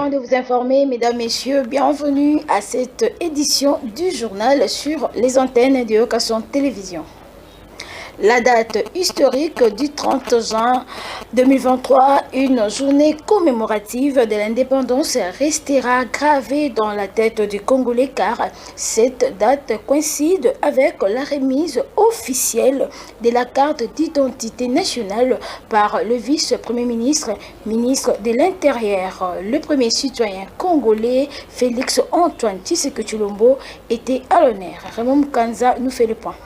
temps de vous informer, mesdames, messieurs. Bienvenue à cette édition du journal sur les antennes de Occasion Télévision. La date historique du 30 juin 2023, une journée commémorative de l'indépendance, restera gravée dans la tête du Congolais car cette date coïncide avec la remise officielle de la carte d'identité nationale par le vice-premier ministre, ministre de l'Intérieur. Le premier citoyen congolais, Félix Antoine Tshisekedi Tshilombo, était à l'honneur. Raymond Mukanza nous fait le point.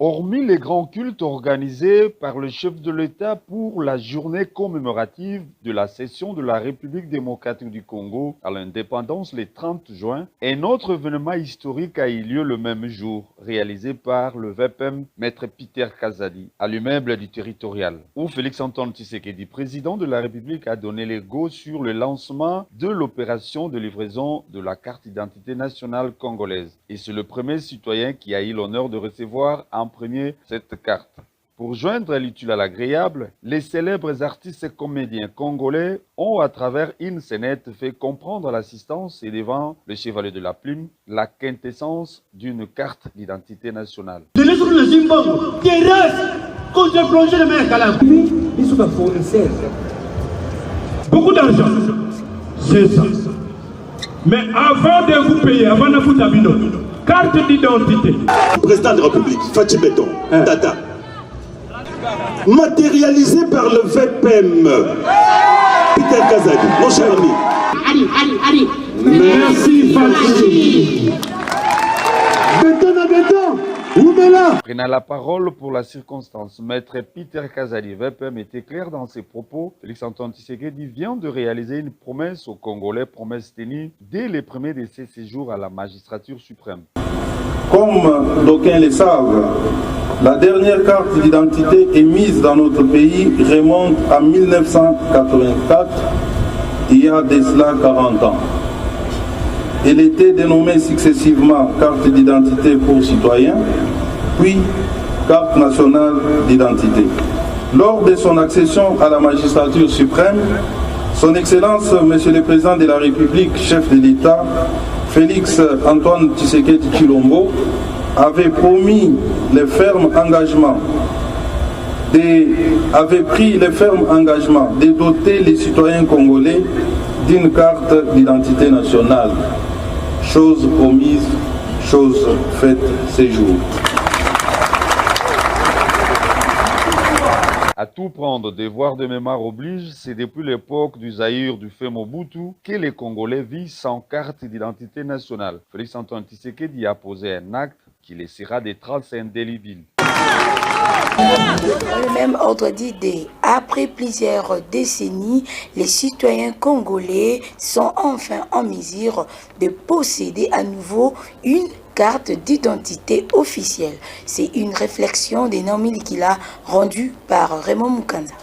Hormis les grands cultes organisés par le chef de l'État pour la journée commémorative de la cession de la République démocratique du Congo à l'indépendance le 30 juin, un autre événement historique a eu lieu le même jour, réalisé par le VPM Maître Peter Kazadi à l'immeuble du territorial, où Félix Antoine Tshisekedi, président de la République, a donné les go sur le lancement de l'opération de livraison de la carte d'identité nationale congolaise. Et c'est le premier citoyen qui a eu l'honneur de recevoir en premier cette carte. Pour joindre l'utile à l'agréable, les célèbres artistes et comédiens congolais ont, à travers une scénette, fait comprendre à l'assistance et devant le chevalier de la plume la quintessence d'une carte d'identité nationale. Beaucoup d'argent, c'est ça. Mais avant de vous payer, avant de vous abîmer, carte d'identité. Président de la République, Fatih Beton, Tata, matérialisé par le VPM, Peter Kazadi, mon cher ami. Allez. Merci Fatih. Beton, Oumela. Prenant la parole pour la circonstance, Maître Peter Kazadi, VPM, était clair dans ses propos. Félix Antoine Tshisekedi vient de réaliser une promesse aux Congolais, promesse tenue dès les premiers de ses séjours à la magistrature suprême. Comme d'aucuns le savent, la dernière carte d'identité émise dans notre pays remonte à 1984, il y a de cela 40 ans. Elle était dénommée successivement carte d'identité pour citoyens, puis carte nationale d'identité. Lors de son accession à la magistrature suprême, son Excellence, Monsieur le Président de la République, chef de l'État, Félix Antoine Tshisekedi Tshilombo, avait promis les fermes engagements, avait pris les fermes engagements de doter les citoyens congolais d'une carte d'identité nationale. Chose promise, chose faite ces jours. À tout prendre, devoir de mémoire oblige, c'est depuis l'époque du Zaïre du fait Mobutu que les Congolais vivent sans carte d'identité nationale. Félix Antoine Tshisekedi a posé un acte qui laissera des traces indélébiles. Dans le même ordre d'idées, après plusieurs décennies, les citoyens congolais sont enfin en mesure de posséder à nouveau une carte d'identité officielle. C'est une réflexion de Naomi Likila rendue par Raymond Mukanza.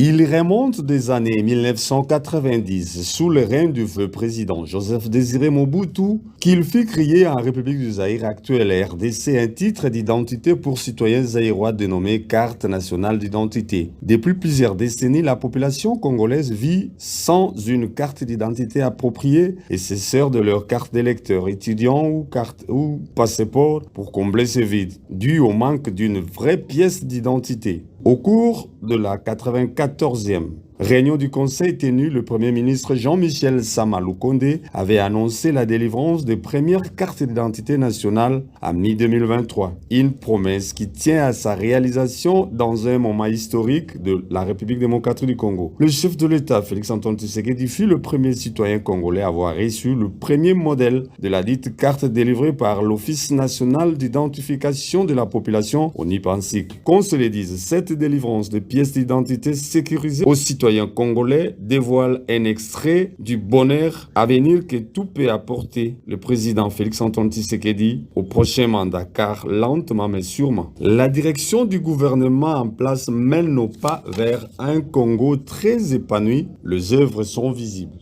Il remonte des années 1990, sous le règne du feu président Joseph Désiré Mobutu, qu'il fit créer en République du Zaïre actuelle RDC un titre d'identité pour citoyens zaïrois dénommé Carte nationale d'identité. Depuis plusieurs décennies, la population congolaise vit sans une carte d'identité appropriée et se sert de leur carte d'électeur, étudiant ou passeport pour combler ce vide, dû au manque d'une vraie pièce d'identité. Au cours de la 94e réunion du Conseil tenu, le Premier ministre Jean-Michel Sama Lukonde avait annoncé la délivrance des premières cartes d'identité nationale à mi-2023. Une promesse qui tient à sa réalisation dans un moment historique de la République démocratique du Congo. Le chef de l'État, Félix Antoine Tshisekedi, fut le premier citoyen congolais à avoir reçu le premier modèle de la dite carte délivrée par l'Office national d'identification de la population, ONIPANSIC. Qu'on se le dise, cette délivrance de pièces d'identité sécurisées aux citoyens congolais dévoile un extrait du bonheur à venir que tout peut apporter le président Félix Antoine Tshisekedi au prochain mandat, car lentement mais sûrement, la direction du gouvernement en place mène nos pas vers un Congo très épanoui. Les œuvres sont visibles.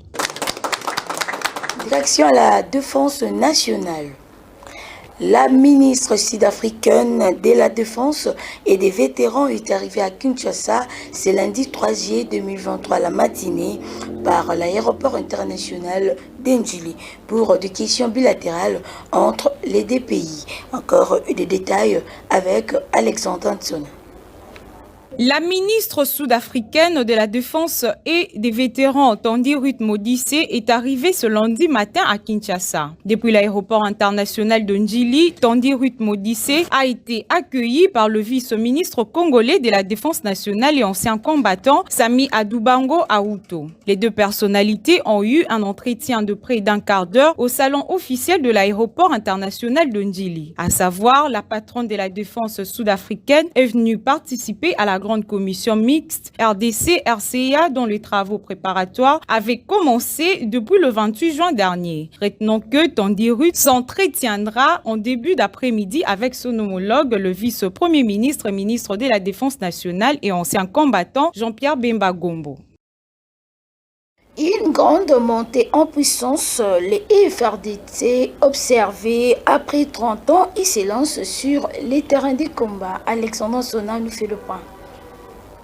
Direction à la défense nationale. La ministre sud-africaine de la Défense et des vétérans est arrivée à Kinshasa ce lundi 3 juillet 2023 la matinée par l'aéroport international d'Ndjili pour des questions bilatérales entre les deux pays. Encore des détails avec Alexandre Antsona. La ministre sud-africaine de la Défense et des vétérans, Thandi Ruth Modise, est arrivée ce lundi matin à Kinshasa. Depuis l'aéroport international de Ndjili, Thandi Ruth Modise a été accueillie par le vice-ministre congolais de la Défense nationale et ancien combattant, Sami Adubango Aouto. Les deux personnalités ont eu un entretien de près d'un quart d'heure au salon officiel de l'aéroport international de Ndjili. À savoir, la patronne de la défense sud-africaine est venue participer à la grande commission mixte RDC-RCA dont les travaux préparatoires avaient commencé depuis le 28 juin dernier. Retenons que Thandi Ruth s'entretiendra en début d'après-midi avec son homologue, le vice-premier ministre et ministre de la Défense nationale et ancien combattant Jean-Pierre Bemba Gombo. Une grande montée en puissance, les FRDC observés après 30 ans, ils se lancent sur les terrains de combat. Alexandre Sona nous fait le point.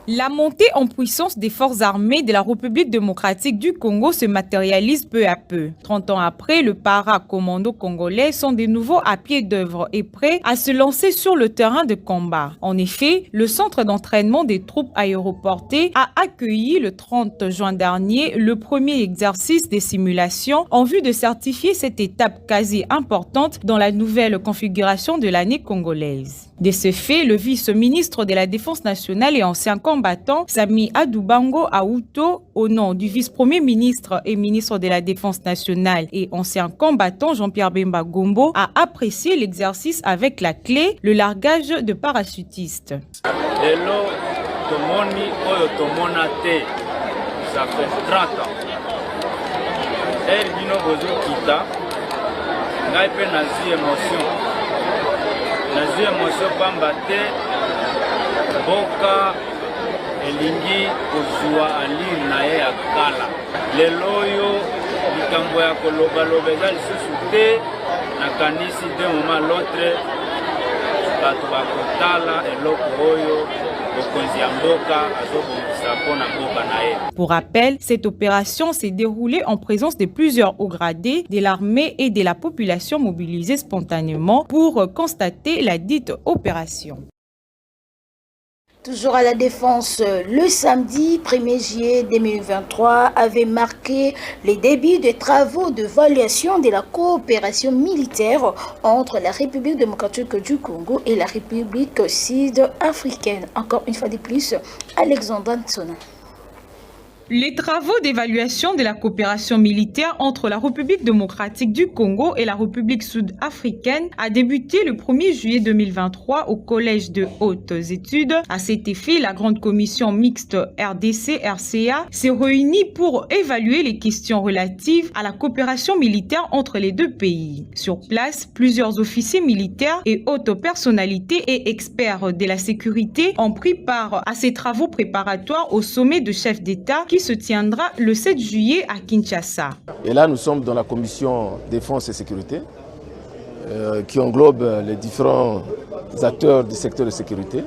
La montée en puissance des forces armées de la République démocratique du Congo se matérialise peu à peu. 30 ans après, le para-commando congolais sont de nouveau à pied d'œuvre et prêts à se lancer sur le terrain de combat. En effet, le centre d'entraînement des troupes aéroportées a accueilli le 30 juin dernier le premier exercice des simulations en vue de certifier cette étape quasi importante dans la nouvelle configuration de l'année congolaise. De ce fait, le vice-ministre de la Défense nationale et ancien combattant Sami Adubango Aouto, au nom du vice-premier ministre et ministre de la Défense nationale et ancien combattant Jean-Pierre Bemba Gombo, a apprécié l'exercice avec la clé, le largage de parachutistes. Hello, Tomoni Oyo Tomonate, ça fait 30 ans. El Bino Bozo Kita, Naipe Nazi émotion. Nazi émotion Pambate, Boka, Elingi, Kozua, Ali, Nae, Akala. Leloyo, Likambo ya Koloba, Lobeza, Lissusute, Nakanisi, de moment l'autre, Batuba Kotala, Eloko Oyo, Pour rappel, cette opération s'est déroulée en présence de plusieurs hauts gradés de l'armée et de la population mobilisée spontanément pour constater la dite opération. Toujours à la défense, le samedi 1er juillet 2023 avait marqué le début des travaux d'évaluation de la coopération militaire entre la République démocratique du Congo et la République sud-africaine. Encore une fois de plus, Alexandre Antsona. Les travaux d'évaluation de la coopération militaire entre la République démocratique du Congo et la République sud-africaine a débuté le 1er juillet 2023 au Collège de hautes études. À cet effet, la grande commission mixte RDC-RCA s'est réunie pour évaluer les questions relatives à la coopération militaire entre les deux pays. Sur place, plusieurs officiers militaires et hautes personnalités et experts de la sécurité ont pris part à ces travaux préparatoires au sommet de chefs d'État qui se tiendra le 7 juillet à Kinshasa. Et là, nous sommes dans la commission défense et sécurité qui englobe les différents acteurs du secteur de sécurité.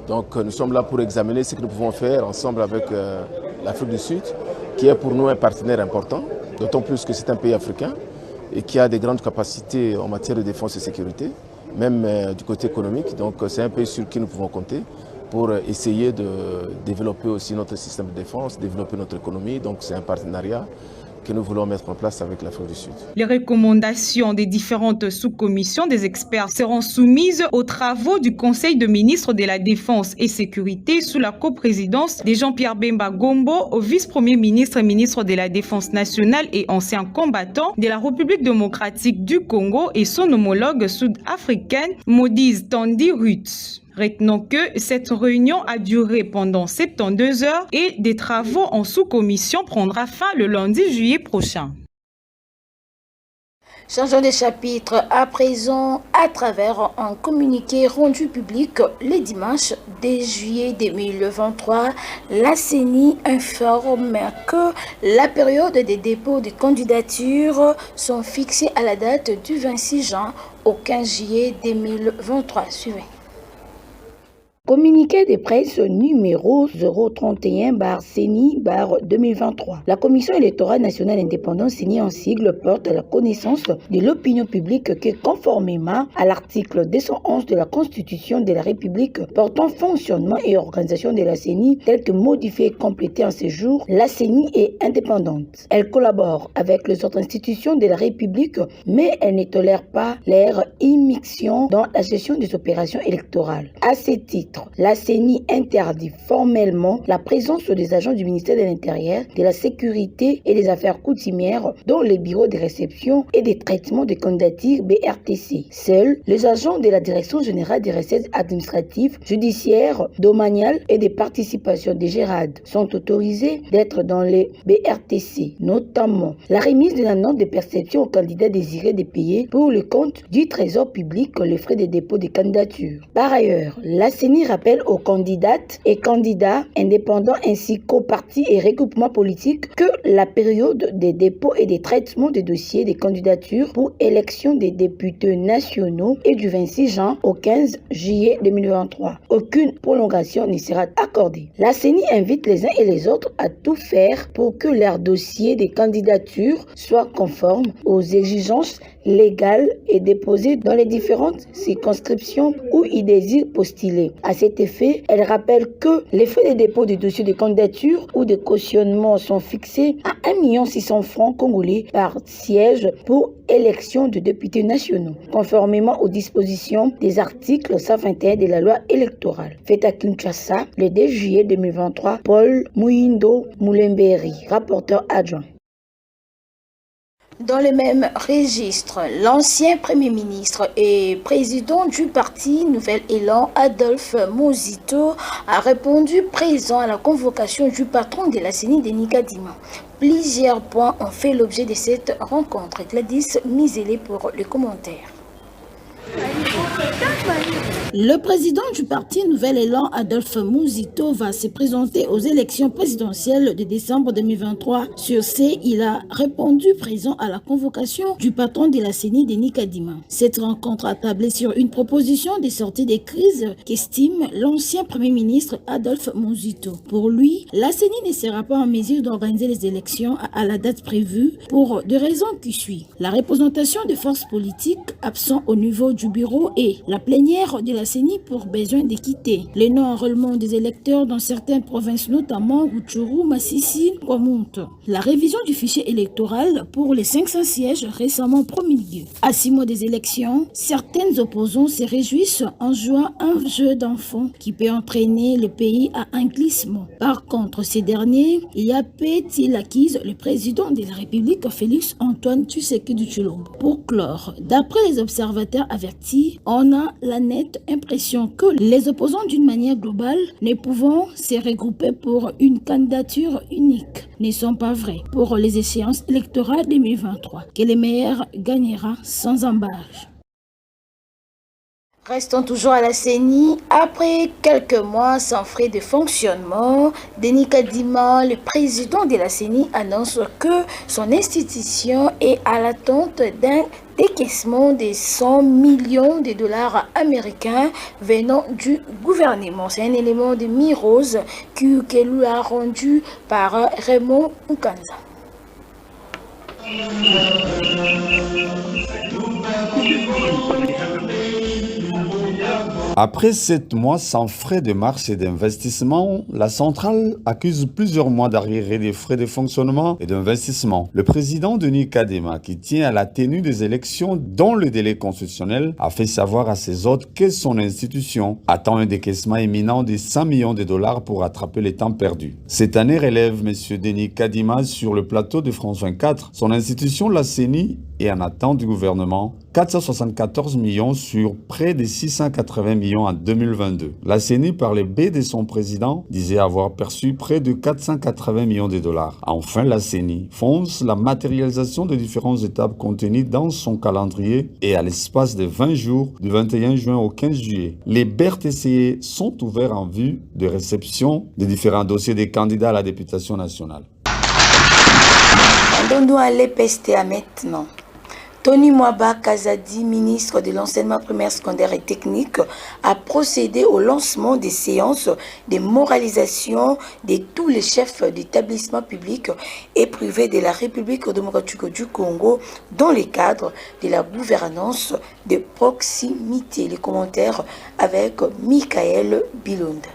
Donc nous sommes là pour examiner ce que nous pouvons faire ensemble avec l'Afrique du Sud, qui est pour nous un partenaire important, d'autant plus que c'est un pays africain et qui a des grandes capacités en matière de défense et sécurité, même du côté économique. Donc c'est un pays sur qui nous pouvons compter pour essayer de développer aussi notre système de défense, développer notre économie. Donc c'est un partenariat que nous voulons mettre en place avec l'Afrique du Sud. Les recommandations des différentes sous-commissions des experts seront soumises aux travaux du Conseil de ministres de la Défense et Sécurité sous la coprésidence de Jean-Pierre Bemba Gombo, au vice-premier ministre et ministre de la Défense nationale et ancien combattant de la République démocratique du Congo et son homologue sud-africaine, Modise Thandi Ruth. Retenons que cette réunion a duré pendant 72 heures et des travaux en sous-commission prendra fin le lundi juillet prochain. Changeons de chapitre à présent à travers un communiqué rendu public le dimanche 2 juillet 2023. La CENI informe que la période des dépôts de candidatures sont fixées à la date du 26 juin au 15 juillet 2023. Suivez. Communiqué de presse numéro 031/CENI/2023. La Commission électorale nationale indépendante CENI en sigle porte à la connaissance de l'opinion publique que conformément à l'article 211 de la Constitution de la République portant fonctionnement et organisation de la CENI tel que modifié et complété en ce jour, la CENI est indépendante. Elle collabore avec les autres institutions de la République, mais elle ne tolère pas leur immixtion dans la gestion des opérations électorales. À ce titre, la CENI interdit formellement la présence des agents du ministère de l'Intérieur, de la Sécurité et des Affaires coutumières dans les bureaux de réception et de traitement des candidatures BRTC. Seuls les agents de la Direction générale des recettes administratives, judiciaires, domaniales et des participations des GERAD sont autorisés d'être dans les BRTC, notamment la remise de la note de perception aux candidats désirés de payer pour le compte du Trésor public les frais de dépôt de candidature. Par ailleurs, la CENI rappelle aux candidates et candidats indépendants ainsi qu'aux partis et regroupements politiques que la période des dépôts et des traitements des dossiers des candidatures pour élection des députés nationaux est du 26 juin au 15 juillet 2023. Aucune prolongation ne sera accordée. La CENI invite les uns et les autres à tout faire pour que leur dossier des candidatures soit conforme aux exigences légales et déposé dans les différentes circonscriptions où ils désirent postuler. À cet effet, elle rappelle que les frais de dépôt des dossiers de candidature ou de cautionnement sont fixés à 1 600 000 francs congolais par siège pour élection de députés nationaux, conformément aux dispositions des articles 121 de la loi électorale. Fait à Kinshasa, le 2 juillet 2023, Paul Mouindo Moulemberi, rapporteur adjoint. Dans le même registre, l'ancien Premier ministre et président du parti Nouvel Élan, Adolphe Muzito, a répondu présent à la convocation du patron de la CENI, Denis Kadima. Plusieurs points ont fait l'objet de cette rencontre. Gladys Misélé pour les commentaires. Le président du parti Nouvel Élan, Adolphe Muzito, va se présenter aux élections présidentielles de décembre 2023. Sur ce, il a répondu présent à la convocation du patron de la CENI, Denis Kadima. Cette rencontre a tablé sur une proposition de sortie des crises qu'estime l'ancien Premier ministre Adolphe Muzito. Pour lui, la CENI ne sera pas en mesure d'organiser les élections à la date prévue pour deux raisons qui suivent. La représentation des forces politiques absentes au niveau du bureau et la plénière de la CENI pour besoin d'équité. Le non-enrôlement des électeurs dans certaines provinces, notamment Rutshuru, Massissi, remonte. La révision du fichier électoral pour les 500 sièges récemment promulgués. À 6 mois des élections, certains opposants se réjouissent en jouant un jeu d'enfant qui peut entraîner le pays à un glissement. Par contre, ces derniers, il y a peut-il acquise le président de la République, Félix Antoine Tshisekedi Tshilombo. Pour clore, d'après les observateurs avertis, on a la nette impression que les opposants d'une manière globale, ne pouvant se regrouper pour une candidature unique, ne sont pas vrais pour les échéances électorales 2023, que le meilleur gagnera sans embâche. Restons toujours à la CENI. Après quelques mois sans frais de fonctionnement, Denis Kadima, le président de la CENI, annonce que son institution est à l'attente d'un décaissement de 100 millions de dollars américains venant du gouvernement. C'est un élément de mi-rose que lui a rendu par Raymond Nkanza. Après 7 mois sans frais de marche et d'investissement, la centrale accuse plusieurs mois d'arriérés des frais de fonctionnement et d'investissement. Le président Denis Kadima, qui tient à la tenue des élections dans le délai constitutionnel, a fait savoir à ses hôtes que son institution attend un décaissement imminent de 100 millions de dollars pour rattraper les temps perdus. Cette année relève M. Denis Kadima sur le plateau de France 24. Son institution, la CENI, est en attente du gouvernement 474 millions sur près de 680 millions en 2022. La CENI, par le biais de son président, disait avoir perçu près de 480 millions de dollars. Enfin, la CENI fonce la matérialisation des différentes étapes contenues dans son calendrier et à l'espace de 20 jours, du 21 juin au 15 juillet. Les BRTCE sont ouverts en vue de réception des différents dossiers des candidats à la députation nationale. Rendons-nous à l'EPSTA maintenant. Tony Mwaba Kazadi, ministre de l'enseignement primaire, secondaire et technique, a procédé au lancement des séances de moralisation de tous les chefs d'établissements publics et privés de la République démocratique du Congo dans le cadre de la gouvernance de proximité. Les commentaires avec Michael Bilonde.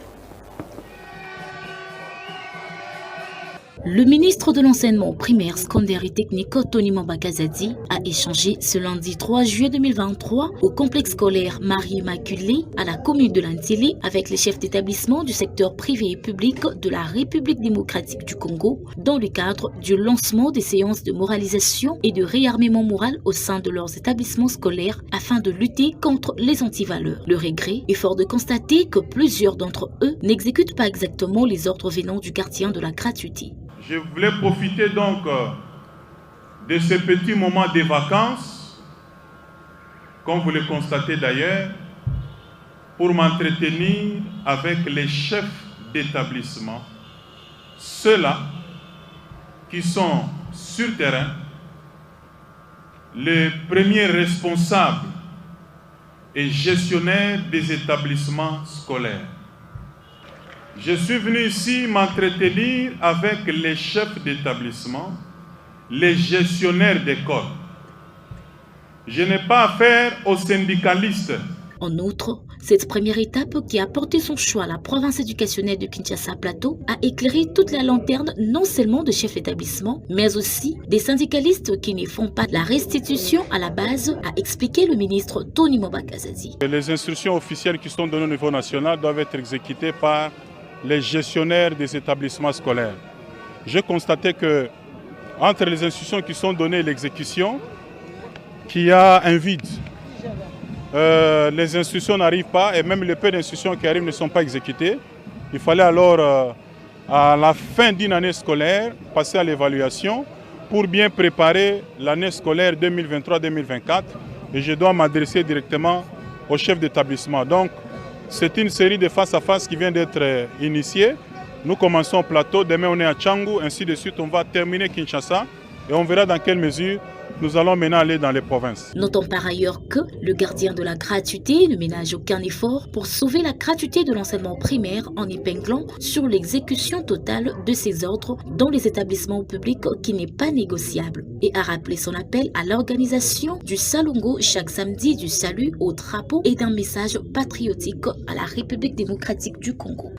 Le ministre de l'enseignement primaire, secondaire et technique, Tony Mwaba Kazadi, a échangé ce lundi 3 juillet 2023 au complexe scolaire Marie-Immaculée à la commune de Lantili avec les chefs d'établissement du secteur privé et public de la République démocratique du Congo dans le cadre du lancement des séances de moralisation et de réarmement moral au sein de leurs établissements scolaires afin de lutter contre les antivaleurs. Le regret est fort de constater que plusieurs d'entre eux n'exécutent pas exactement les ordres venant du gardien de la gratuité. Je voulais profiter donc de ce petit moment de vacances, comme vous le constatez d'ailleurs, pour m'entretenir avec les chefs d'établissement, ceux-là qui sont sur terrain, les premiers responsables et gestionnaires des établissements scolaires. Je suis venu ici m'entretenir avec les chefs d'établissement, les gestionnaires d'école. Je n'ai pas affaire aux syndicalistes. En outre, cette première étape qui a porté son choix à la province éducationnelle de Kinshasa Plateau a éclairé toute la lanterne non seulement de chefs d'établissement, mais aussi des syndicalistes qui ne font pas de la restitution à la base, a expliqué le ministre Tony Mwaba Kazadi. Les instructions officielles qui sont données au niveau national doivent être exécutées par les gestionnaires des établissements scolaires. J'ai constaté que entre les instructions qui sont données et l'exécution, qu'il y a un vide. Les instructions n'arrivent pas et même les peu d'instructions qui arrivent ne sont pas exécutées. Il fallait alors, à la fin d'une année scolaire, passer à l'évaluation pour bien préparer l'année scolaire 2023-2024 et je dois m'adresser directement au chef d'établissement. Donc, c'est une série de face-à-face qui vient d'être initiée. Nous commençons au plateau, demain on est à Tchangou, ainsi de suite on va terminer Kinshasa et on verra dans quelle mesure nous allons maintenant aller dans les provinces. Notons par ailleurs que le gardien de la gratuité ne ménage aucun effort pour sauver la gratuité de l'enseignement primaire en épinglant sur l'exécution totale de ses ordres dans les établissements publics qui n'est pas négociable et a rappelé son appel à l'organisation du Salongo chaque samedi du salut au drapeau et d'un message patriotique à la République démocratique du Congo.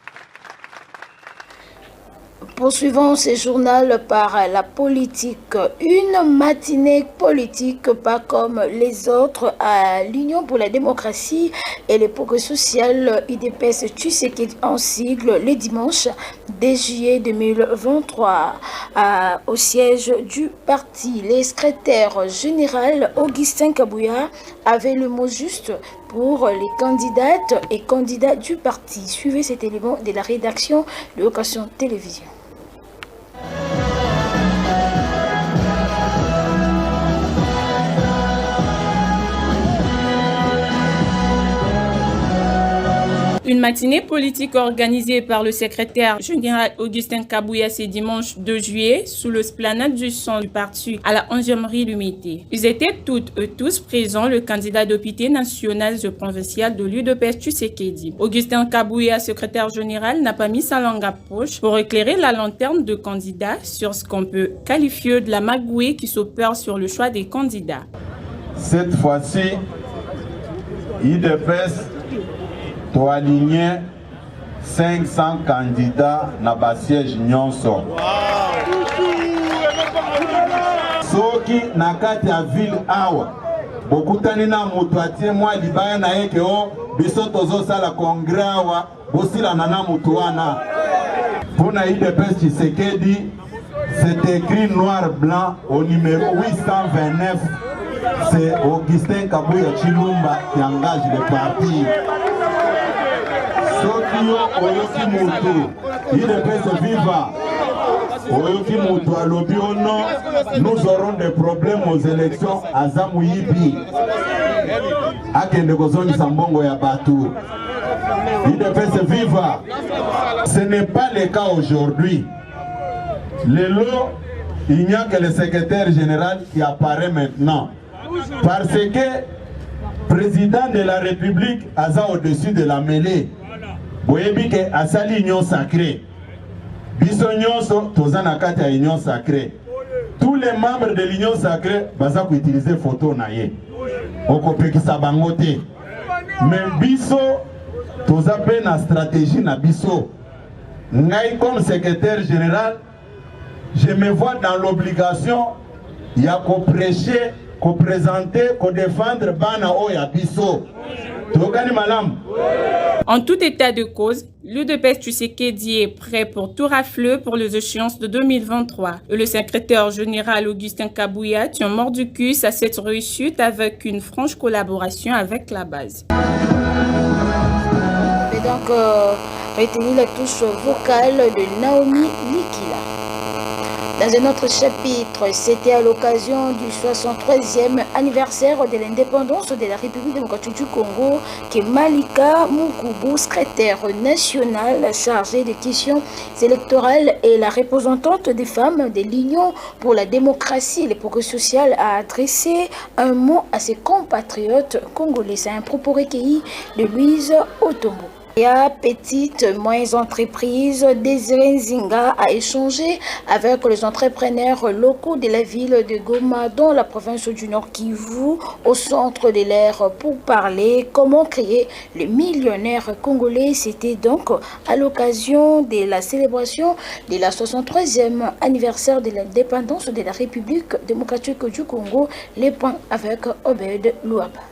Poursuivons ce journal par la politique. Une matinée politique pas comme les autres à l'Union pour la démocratie et le progrès social UDPS Tshisekedi en sigle le dimanche 2 juillet 2023 au siège du parti. Le secrétaire général Augustin Kabouya avait le mot juste pour les candidates et candidats du parti. Suivez cet élément de la rédaction de Occasion Télévision. Une matinée politique organisée par le secrétaire général Augustin Kabouya ce dimanche 2 juillet sous l'esplanade du centre du parti à la 11e rue Lumité. Ils étaient toutes et tous présents, le candidat député national et provincial de l'UDPS Tshisekedi. Augustin Kabouya, secrétaire général, n'a pas mis sa langue à poche pour éclairer la lanterne de candidats sur ce qu'on peut qualifier de la magouille qui s'opère sur le choix des candidats. Cette fois-ci, l'UDPS doit aligner 500 candidats na ba siège nyonso. Soki na kati ya ville awa bokutani na mutu atie mwa libaya na yeke o biso tozosala congrès awa bosila na mutu wana. Pona UDPS Tshisekedi, c'est écrit noir blanc au numéro 829. C'est Augustin Kabouya Chilumba qui engage le parti. Sokio Oyoki Moutou, IDPS Viva. Oyoki Moutou à l'Obiono, nous aurons des problèmes aux élections à Zamouyibi. Akende Gozoni Sambongo ya Batu. IDPS Viva. Ce n'est pas le cas aujourd'hui. Le lot, il n'y a que le secrétaire général qui apparaît maintenant. Parce que le président de la République a au-dessus de la mêlée. Boyebi ke asali union sacrée. Biso nyonso tozana kati ya union sacrée. Tous les membres de l'union sacrée baza ko utiliser photo na ye. Okopekisa bango te. Mais biso toza pe na stratégie na biso. Ngai comme secrétaire général, je me vois dans l'obligation ya ko prêcher, ko présenter, ko défendre bana oya biso. Tokani malam. En tout état de cause, l'UDPS Tshisekedi est prêt pour tout rafle pour les échéances de 2023. Et le secrétaire général Augustin Kabouya tient mort du cul à cette réussite avec une franche collaboration avec la base. Et donc, retenez la touche vocale de Naomi Likila. Dans un autre chapitre, c'était à l'occasion du 63e anniversaire de l'indépendance de la République démocratique du Congo que Malika Mukubu, secrétaire nationale chargée des questions électorales et la représentante des femmes de l'Union pour la démocratie et le progrès social, a adressé un mot à ses compatriotes congolais. C'est un propos recueilli de Louise Otombo. Petite moyenne entreprise, Désiré Nzinga a échangé avec les entrepreneurs locaux de la ville de Goma dans la province du Nord Kivu au centre de l'air pour parler comment créer le millionnaire congolais. C'était donc à l'occasion de la célébration de la 63e anniversaire de l'indépendance de la République démocratique du Congo. Les points avec Obed Louaba.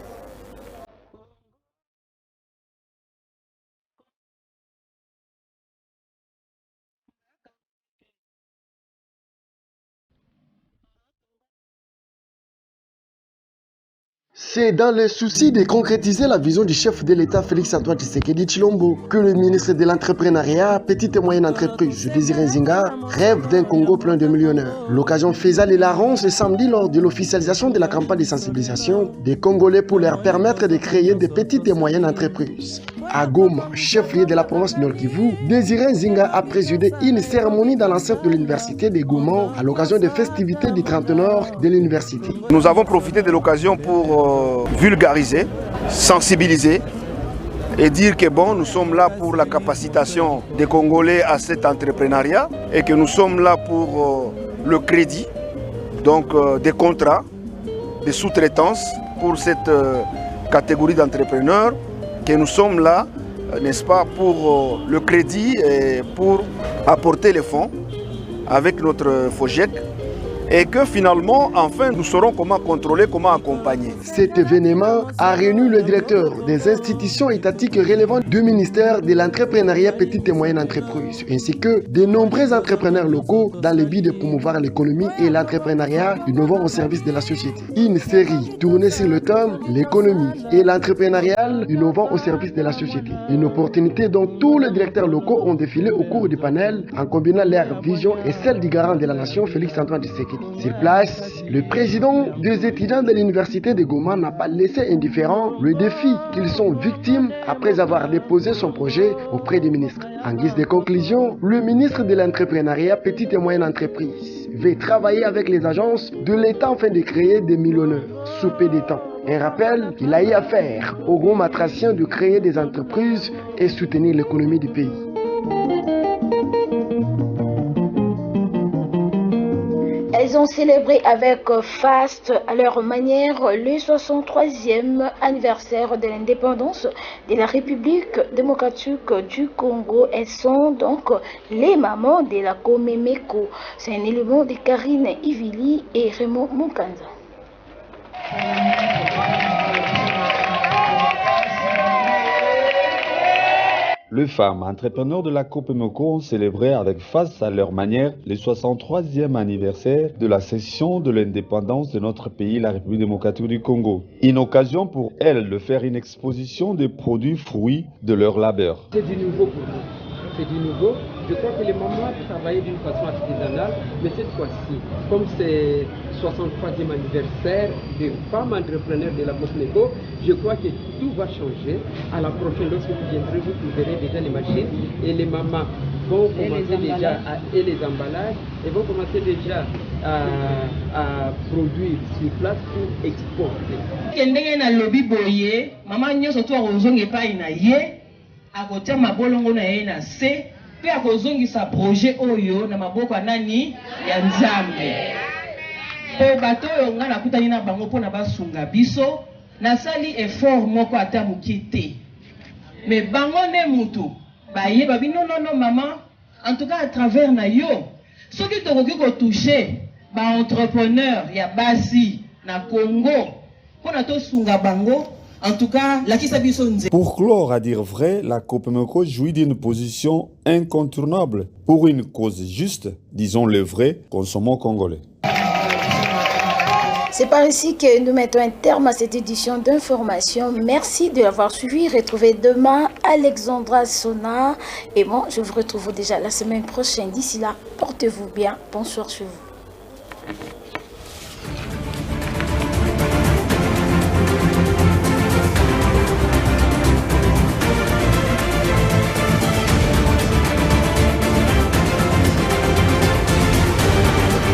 C'est dans le souci de concrétiser la vision du chef de l'État Félix-Antoine Tshisekedi Tshilombo que le ministre de l'entrepreneuriat, petite et moyenne entreprise, Désiré Nzinga, rêve d'un Congo plein de millionnaires. L'occasion faisait les larrons ce samedi lors de l'officialisation de la campagne de sensibilisation des Congolais pour leur permettre de créer des petites et moyennes entreprises. À Goma, chef-lieu de la province Nord Kivu, Désiré Nzinga a présidé une cérémonie dans l'enceinte de l'université de Goma à l'occasion des festivités du 30 Nord de l'université. Nous avons profité de l'occasion pour vulgariser, sensibiliser et dire que bon, nous sommes là pour la capacitation des Congolais à cet entrepreneuriat et que nous sommes là pour le crédit, donc des contrats, des sous-traitances pour cette catégorie d'entrepreneurs, que nous sommes là, n'est-ce pas, pour le crédit et pour apporter les fonds avec notre FOGEC. Et que finalement, enfin, nous saurons comment contrôler, comment accompagner. Cet événement a réuni le directeur des institutions étatiques relevant du ministère de l'entrepreneuriat petite et moyenne entreprise, ainsi que de nombreux entrepreneurs locaux dans le but de promouvoir l'économie et l'entrepreneuriat innovant au service de la société. Une série tournée sur le thème « L'économie et l'entrepreneuriat innovant au service de la société ». Une opportunité dont tous les directeurs locaux ont défilé au cours du panel en combinant leur vision et celle du garant de la nation, Félix-Antoine Tshisekedi. Sur place, le président des étudiants de l'université de Goma n'a pas laissé indifférent le défi qu'ils sont victimes après avoir déposé son projet auprès du ministre. En guise de conclusion, le ministre de l'entrepreneuriat petite et moyenne entreprise veut travailler avec les agences de l'État afin de créer des millionnaires sous peu de temps. Un rappel qu'il a eu à faire aux grands matraciens de créer des entreprises et soutenir l'économie du pays. Elles ont célébré avec faste à leur manière le 63e anniversaire de l'indépendance de la République démocratique du Congo. Elles sont donc les mamans de la Komemeko. C'est un élément de Karine Ivili et Raymond Mukanza. Les femmes entrepreneurs de la Copemoko ont célébré avec face à leur manière le 63e anniversaire de la cession de l'indépendance de notre pays, la République démocratique du Congo. Une occasion pour elles de faire une exposition des produits fruits de leur labeur. C'est du nouveau pour nous. C'est du nouveau. Je crois que les mamans travaillaient d'une façon artisanale, mais cette fois-ci, comme c'est 63e anniversaire des femmes entrepreneurs de la Copemoko, je crois que tout va changer. À la prochaine, lorsque vous viendrez, vous verrez déjà les machines et les mamans vont commencer déjà et les emballages et vont commencer déjà à produire sur place pour exporter. akotia mabolongo na ye na se pe akozongisa projet oyo na maboko ya nani ya Nzambe po bato oyo nga nakutani na bango mpona basunga biso nasali effort moko ata moke te mais bango nde mutu bayeba bino nono mama en tout cas à travers na yo soki tokoki kotouche baentrepreneur ya basi na Congo mpona tosunga bango. En tout cas, pour clore à dire vrai, la Copemoko jouit d'une position incontournable pour une cause juste, disons le vrai, consommons congolais. C'est par ici que nous mettons un terme à cette édition d'information. Merci de l'avoir suivi. Retrouvez demain Alexandra Sona. Et moi, je vous retrouve déjà la semaine prochaine. D'ici là, portez-vous bien. Bonsoir chez vous.